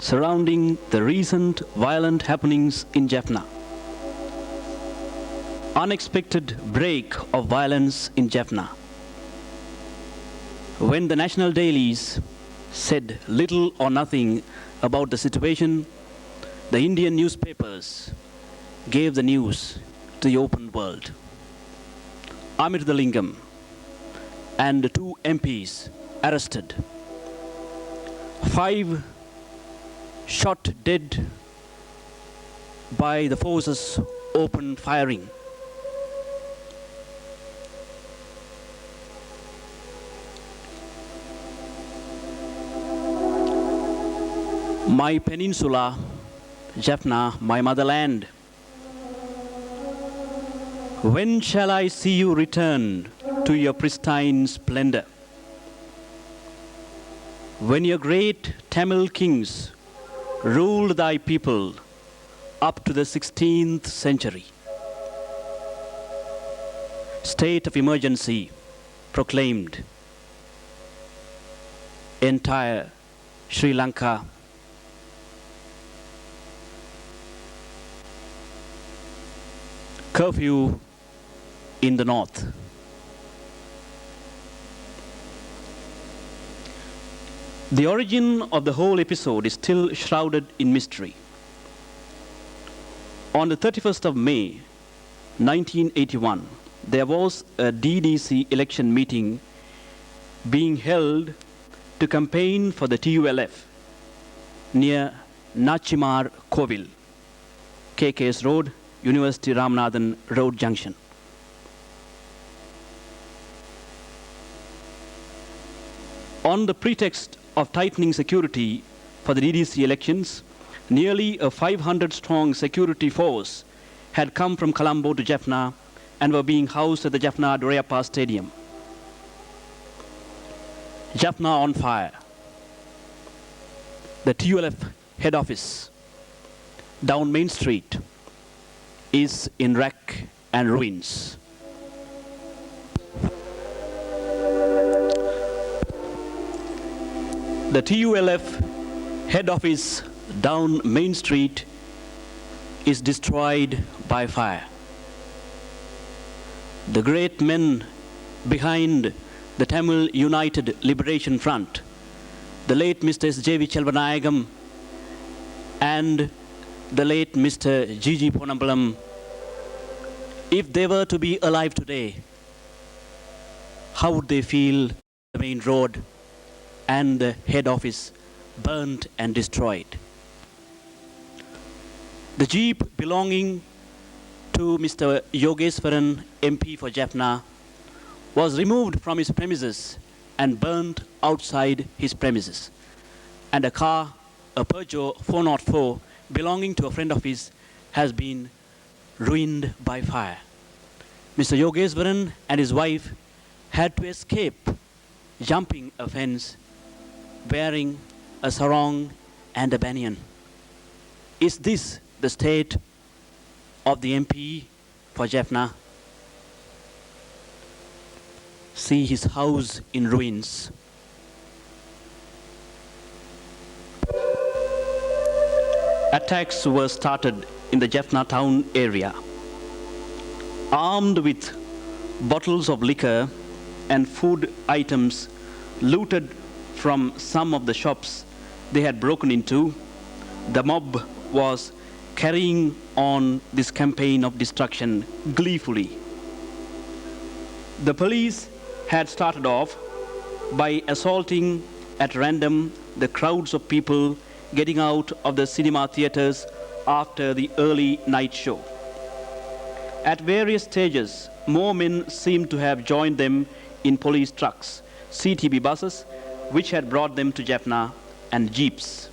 surrounding the recent violent happenings in Jaffna. Unexpected break of violence in Jaffna. When the national dailies said little or nothing about the situation, the Indian newspapers gave the news to the open world. Amirthalingam and the 2 MPs arrested. 5 shot dead by the forces open firing. My peninsula, Jaffna, my motherland. When shall I see you return to your pristine splendor? When your great Tamil kings ruled thy people up to the 16th century. State of emergency proclaimed. Entire Sri Lanka curfew in the north. The origin of the whole episode is still shrouded in mystery. On the 31st of May, 1981, there was a DDC election meeting being held to campaign for the TULF near Nachimar Kovil, KKS Road, University Ramanathan Road Junction. On the pretext of tightening security for the DDC elections, nearly a 500-strong security force had come from Colombo to Jaffna and were being housed at the Jaffna Dorayappa Stadium. Jaffna on fire. The TULF head office down Main Street is in wreck and ruins. The TULF head office down Main Street is destroyed by fire. The great men behind the Tamil United Liberation Front, the late Mr. S.J.V. Chelvanayagam and the late Mr. G.G. Ponambalam, if they were to be alive today, how would they feel the main road and the head office burnt and destroyed? The jeep belonging to Mr. Yogeswaran, MP for Jaffna, was removed from his premises and burnt outside his premises. And a car, a Peugeot 404, belonging to a friend of his, has been ruined by fire. Mr. Yogeswaran and his wife had to escape, jumping a fence, wearing a sarong and a banyan. Is this the state of the MP for Jaffna? See his house in ruins. Attacks were started in the Jaffna town area. Armed with bottles of liquor and food items looted from some of the shops they had broken into, the mob was carrying on this campaign of destruction gleefully. The police had started off by assaulting at random the crowds of people getting out of the cinema theaters after the early night show. At various stages, more men seemed to have joined them in police trucks, CTB buses, which had brought them to Jaffna, and jeeps.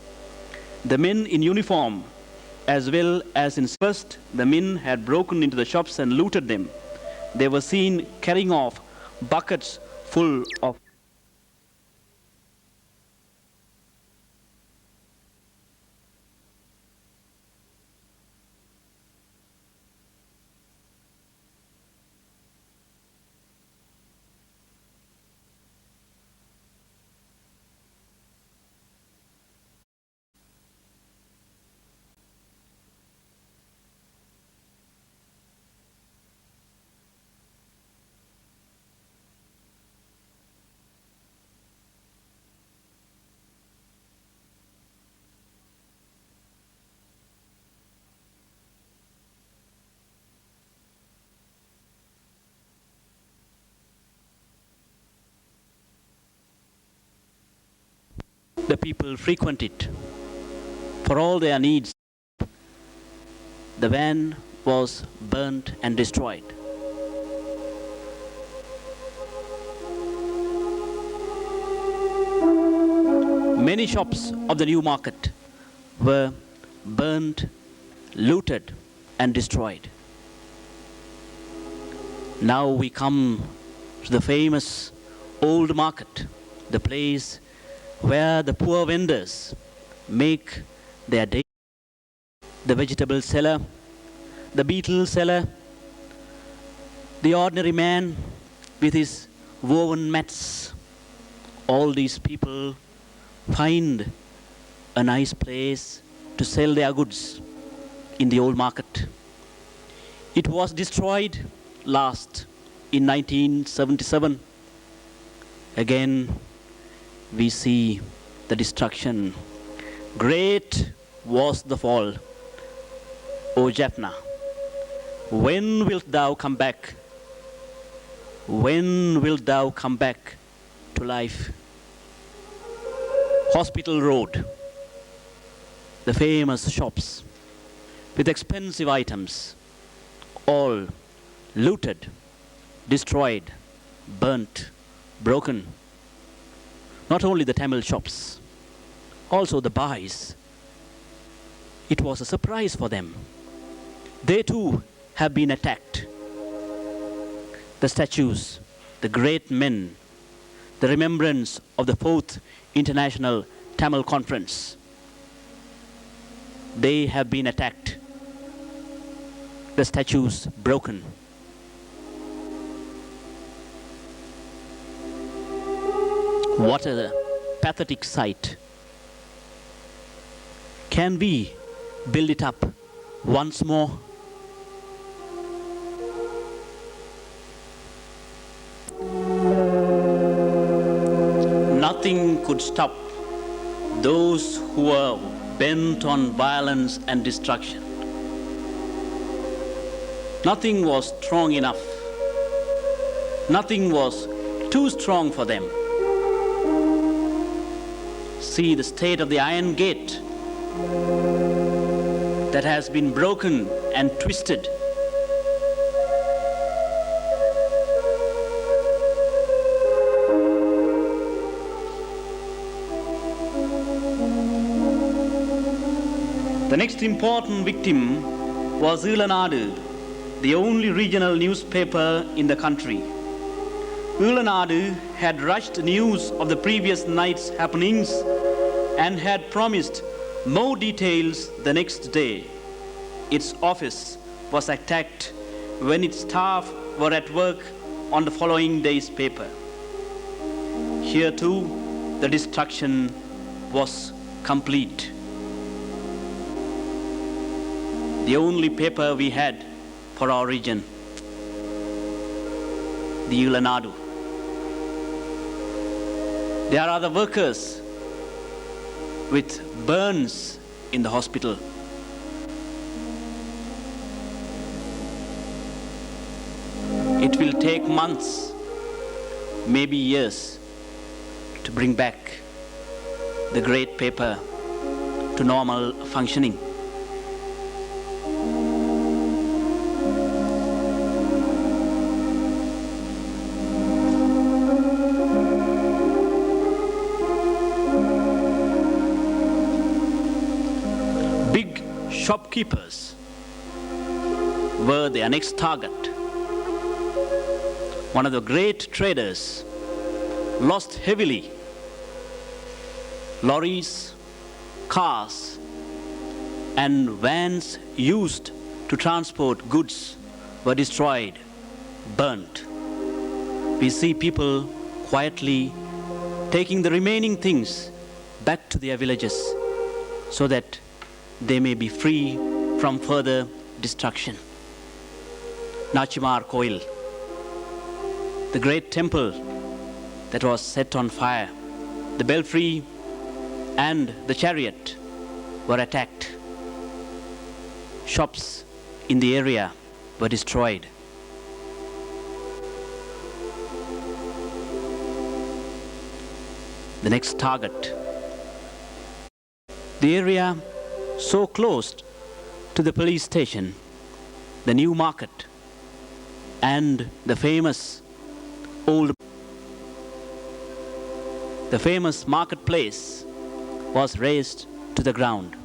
The men in uniform, as well as in first, the men had broken into the shops and looted them. They were seen carrying off buckets full of The people frequent it for all their needs. The van was burnt and destroyed. Many shops of the new market were burnt, looted, and destroyed. Now we come to the famous old market, the place where the poor vendors make their day. The vegetable seller, the beetle seller, the ordinary man with his woven mats. All these people find a nice place to sell their goods in the old market. It was destroyed last in 1977. Again, we see the destruction. Great was the fall, O Jaffna. When wilt thou come back? When wilt thou come back to life? Hospital Road, the famous shops with expensive items, all looted, destroyed, burnt, broken. Not only the Tamil shops, also the Bahais. It was a surprise for them. They too have been attacked. The statues, the great men, the remembrance of the 4th International Tamil Conference, they have been attacked. The statues broken. What a pathetic sight. Can we build it up once more? Nothing could stop those who were bent on violence and destruction. Nothing was strong enough. Nothing was too strong for them. See the state of the iron gate that has been broken and twisted. The next important victim was Sinnarasa, the only regional newspaper in the country. Sinnarasa had rushed news of the previous night's happenings and had promised more details the next day. Its office was attacked when its staff were at work on the following day's paper. Here too, the destruction was complete. The only paper we had for our region, the Sinnarasa. There are the workers with burns in the hospital. It will take months, maybe years, to bring back the great paper to normal functioning. Big shopkeepers were their next target. One of the great traders lost heavily. Lorries, cars, and vans used to transport goods were destroyed, burnt. We see people quietly taking the remaining things back to their villages so that they may be free from further destruction. Nachimar Koil, the great temple that was set on fire, the belfry and the chariot were attacked. Shops in the area were destroyed. The next target The area so close to the police station, the new market, and the famous marketplace was razed to the ground.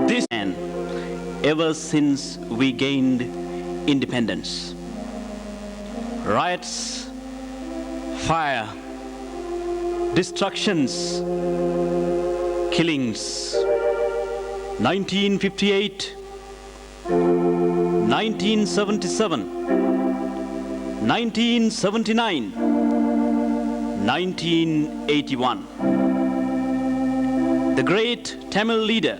This man, ever since we gained independence. Riots, fire, destructions, killings. 1958, 1977, 1979, 1981. The great Tamil leader,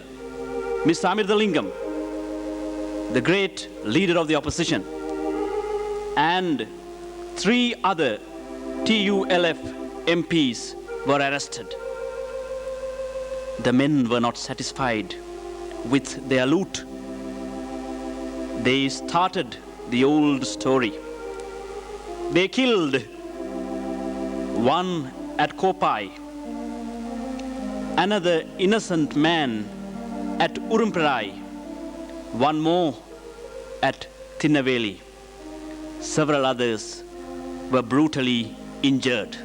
Mr. Amirthalingam, the great leader of the opposition, and 3 other TULF MPs were arrested. The men were not satisfied with their loot. They started the old story. They killed one at Kopai, another innocent man at Urumperai, one more at Thinnaveli. Several others were brutally injured.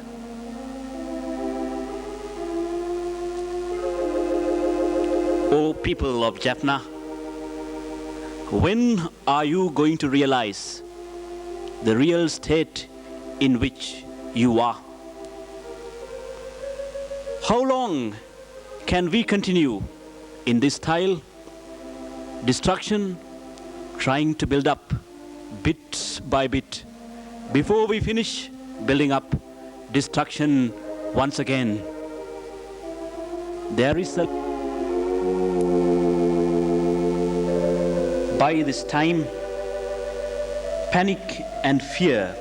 O people of Jaffna, when are you going to realize the real state in which you are? How long can we continue in this style? Destruction, trying to build up bit by bit. Before we finish building up, destruction once again. There is a... By this time, panic and fear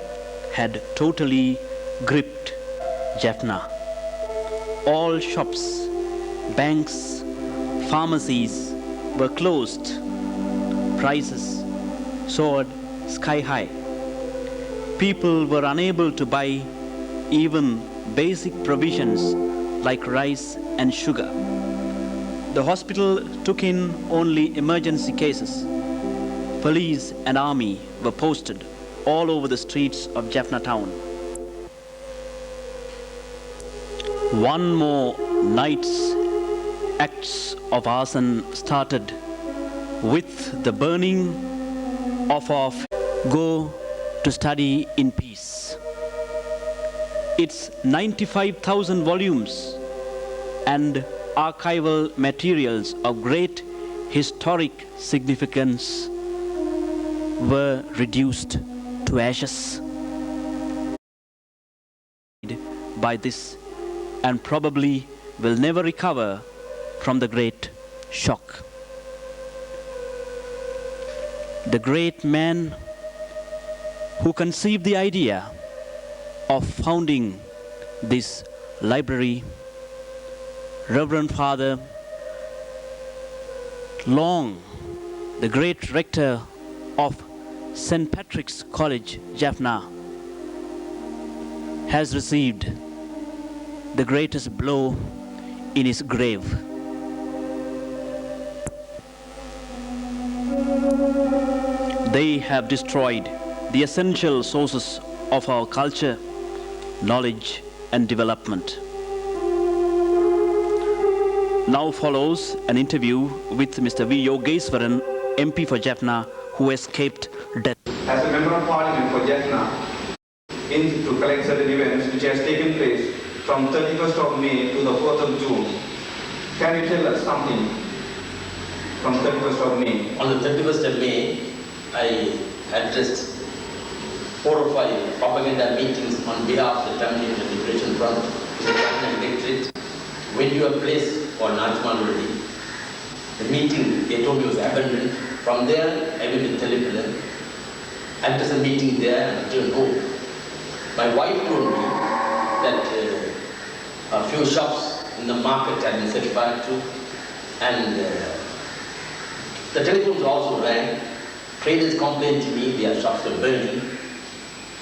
had totally gripped Jaffna. All shops, banks, pharmacies were closed. Prices soared sky high. People were unable to buy even basic provisions like rice and sugar. The hospital took in only emergency cases. Police and army were posted all over the streets of Jaffna town. One more night's acts of arson started with the burning of our Go to Study in Peace. Its 95,000 volumes and archival materials of great historic significance were reduced to ashes by this, and probably will never recover from the great shock. The great man who conceived the idea of founding this library, Reverend Father Long, the great rector of St. Patrick's College, Jaffna, has received the greatest blow in his grave. They have destroyed the essential sources of our culture, knowledge, and development. Now follows an interview with Mr. V. Yogeswaran, MP for Jaffna, who escaped death. As a member of Parliament for Jaffna, to collect certain events which has taken place from 31st of May to the 4th of June. Can you tell us something from 31st of May? On the 31st of May, I addressed 4 or 5 propaganda meetings on behalf of the Tamil Indian Liberation Front, the Jaffna electorate, went to a place called Najman already. The meeting, they told me, was abandoned. From there, I went to Telepilan. After some meeting there, I returned home. My wife told me that a few shops in the market had been set fire to, and the telephones also rang. Traders complained to me their shops were burning.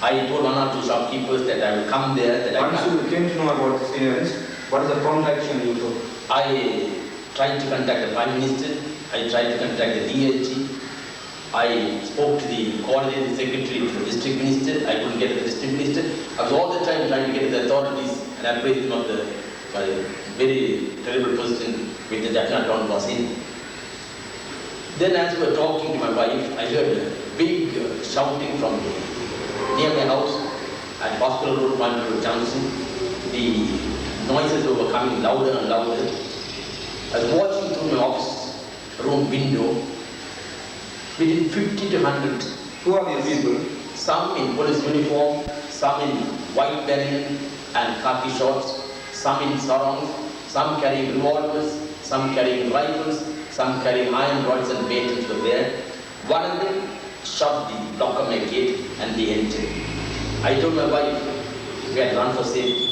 I told one or two shopkeepers that I will come there. That Once you came to know about this event, what is the prompt action you took? I tried to contact the Prime Minister. I tried to contact the DLG. I spoke to the coordinating secretary of the district minister. I couldn't get the district minister. I was all the time trying to get the authorities and I praised them of the very terrible position which the Jaffna town was in. Then as we were talking to my wife, I heard a big shouting from near my house at Hospital Road, Mangalore Junction. The noises were coming louder and louder. I was watching through my office room window. Between 50 to 100. Who are these people? Some in police uniform, some in white beret and khaki shorts, some in sarongs, some carrying revolvers, some carrying rifles, some carrying iron rods and batons were there. One of them shot the lock of my gate and they entered. I told my wife we had run for safety.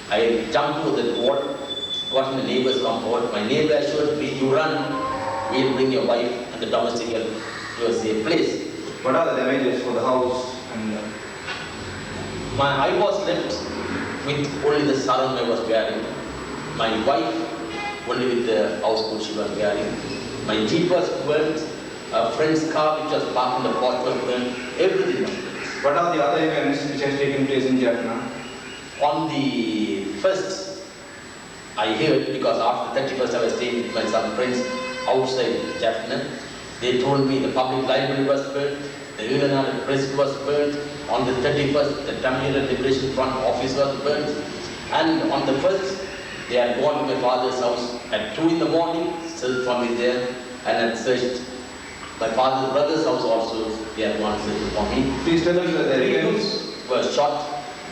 I jumped over the wall, got in the neighbor's compound. My neighbor assured me, you run, we'll bring your wife and the domestic help to a safe place. What are the damages for the house? And I was left with only the sarong I was wearing. My wife only with the housecoat she was wearing. My jeep was burnt. A friend's car which was parked in the porch was burnt. Everything was burnt. What are the other events which has taken place in Jaffna? On the 1st, I heard, because after 31st I was staying with my some friends outside Jaffna. They told me the public library was burnt, the United Press was burnt. On the 31st, the Tamil Liberation Front office was burnt. And on the 1st, they had gone to my father's house at 2 in the morning, searched for me there, and had searched my father's brother's house also. They had gone searching for me. Please tell us the 3 events. youths were shot.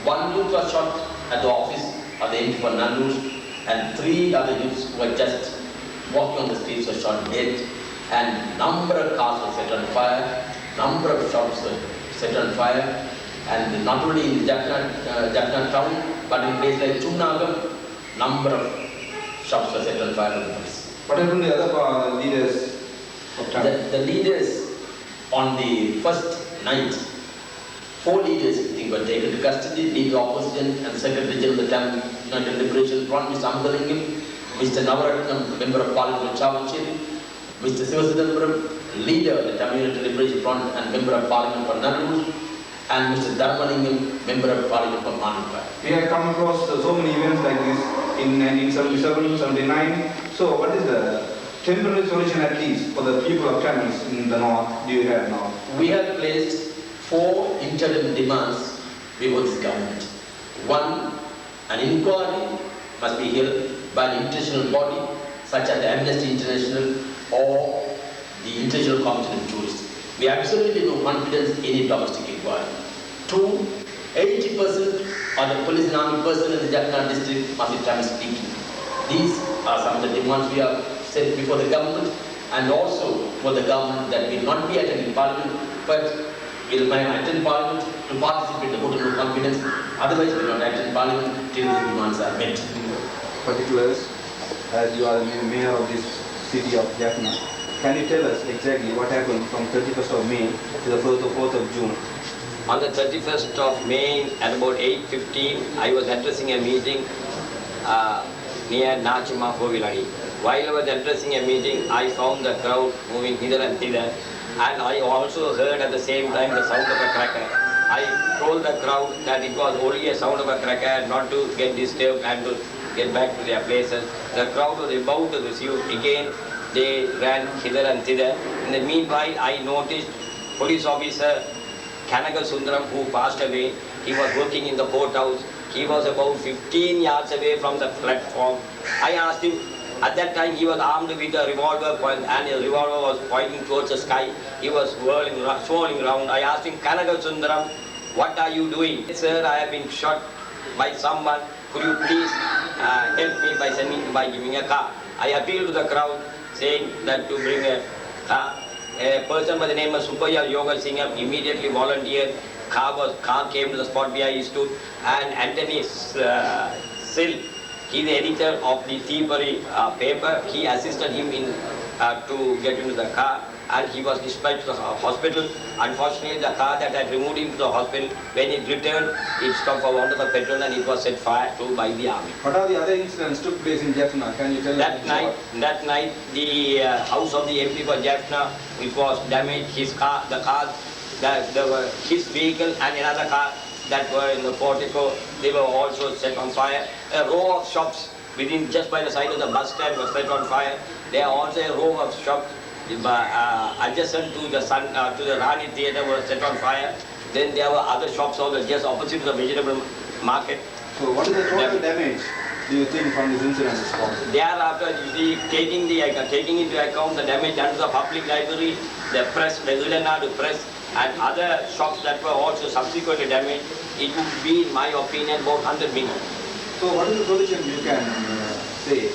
1 youth was shot at the office of the entry for Nallur, and 3 other youths who were just walking on the streets were shot dead, and number of cars were set on fire, number of shops were set on fire, and not only in Jaffna town, but in places like Chunagam, number of shops were set on fire by the police. What happened to the other leaders of town? The leaders on the first night, 4 leaders I think were taken to custody, leader of opposition and Secretary General of the Tamil United Liberation Front, Mr. Ambalingam, Mr. Navaratnam, Member of Parliament of Chavacheri, Mr. Sivasiddharam, leader of the Tamil United Liberation Front and Member of Parliament for Nallur, and Mr. Dharmalingam, Member of Parliament for Manipur. We have come across so many events like this in 1977, 79. So what is the temporary solution at least for the people of Tamils in the north? Do you have now? We have placed 4 interim demands before this government. 1, an inquiry must be held by an international body such as the Amnesty International or the International Commission of Jurists. We have absolutely no confidence in any domestic inquiry. 2, 80% of the police and army personnel in the Jaffna district must be Tamil speaking. These are some of the demands we have set before the government, and also for the government that will not be attending parliament, but will attend parliament to participate in the vote of no confidence. Otherwise, we will not attend parliament till these demands are met. Particulars, as you are the mayor of this city of Jaffna, can you tell us exactly what happened from 31st of May to the 4th of June? On the 31st of May at about 8:15, I was addressing a meeting near Nachima Koviladi. While I was addressing a meeting, I found the crowd moving hither and thither, and I also heard at the same time the sound of a cracker. I told the crowd that it was only a sound of a cracker, not to get disturbed and to get back to their places. The crowd was about to receive again. They ran hither and thither. In the meanwhile, I noticed police officer Kanaga Sundaram, who passed away. He was working in the courthouse. He was about 15 yards away from the platform. I asked him, at that time he was armed with a revolver and his revolver was pointing towards the sky. He was swirling around. I asked him, Kanaga Sundaram, what are you doing? Sir, I have been shot by someone. Could you please help me by giving a car? I appealed to the crowd, saying that to bring a car. A person by the name of Subhaya Yoga Singh immediately volunteered. Car came to the spot where he stood, and Anthony Philip, he is the editor of the thievery paper. He assisted him in to get into the car, and he was dispatched to the hospital. Unfortunately, the car that had removed him to the hospital, when it returned, it stopped for want of the petrol and it was set fire to by the army. What are the other incidents took place in Jaffna? Can you tell That us? night, the house of the MP for Jaffna, it was damaged. His car, his vehicle and another car that were in the portico, they were also set on fire. A row of shops within, just by the side of the bus stand, was set on fire. There are also a row of shops adjacent to the Rani Theatre was set on fire. Then there were other shops also just opposite to the vegetable market. So what is the total damage do you think from this incident? Thereafter, taking into account the damage done to the public library, the press, the Sinnarasa press, and other shops that were also subsequently damaged, it would be, in my opinion, about 100 million. So what is the solution you can say?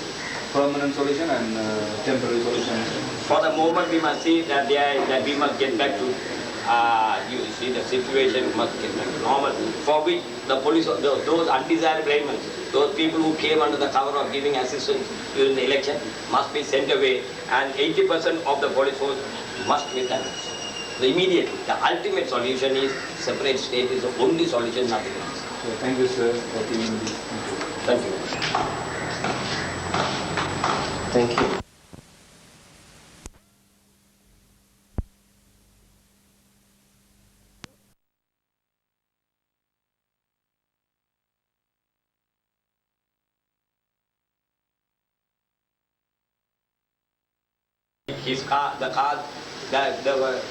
Permanent solution and temporary solution? For the moment, we must see that we must get back to, the situation must get back to normal. For which the police, those undesirable elements, those people who came under the cover of giving assistance during the election must be sent away, and 80% of the police force must be damaged. So immediately, the ultimate solution is separate state is the only solution, nothing else. So thank you, sir, for giving this. Thank you. Thank you.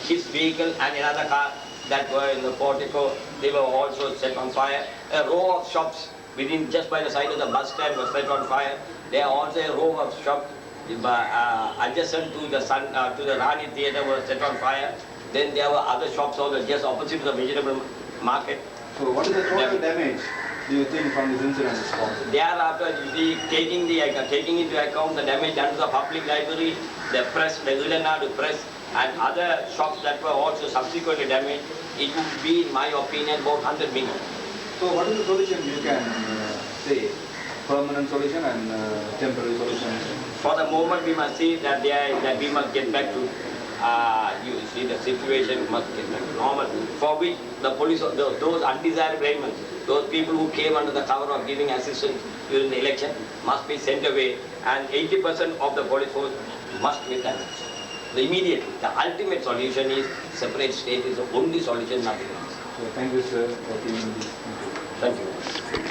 His vehicle and another car that were in the portico, they were also set on fire. A row of shops within, just by the side of the bus stand was set on fire. There are also a row of shops adjacent to the Rani Theatre was set on fire. Then there were other shops also just opposite to the vegetable market. So what is the total damage do you think from this incident? Thereafter, taking into account the damage done to the public library, the press, the Sinnarasa press, and other shops that were also subsequently damaged, it would be, in my opinion, about 100 million. So what is the solution you can say? Permanent solution and temporary solution? For the moment, we must see that we must get back to, the situation must get back to normal. For which the police, those undesirable elements, those people who came under the cover of giving assistance during the election must be sent away, and 80% of the police force must be damaged. So immediately, the ultimate solution is separate state is the only solution, nothing else. So thank you, sir, for giving this. Thank you.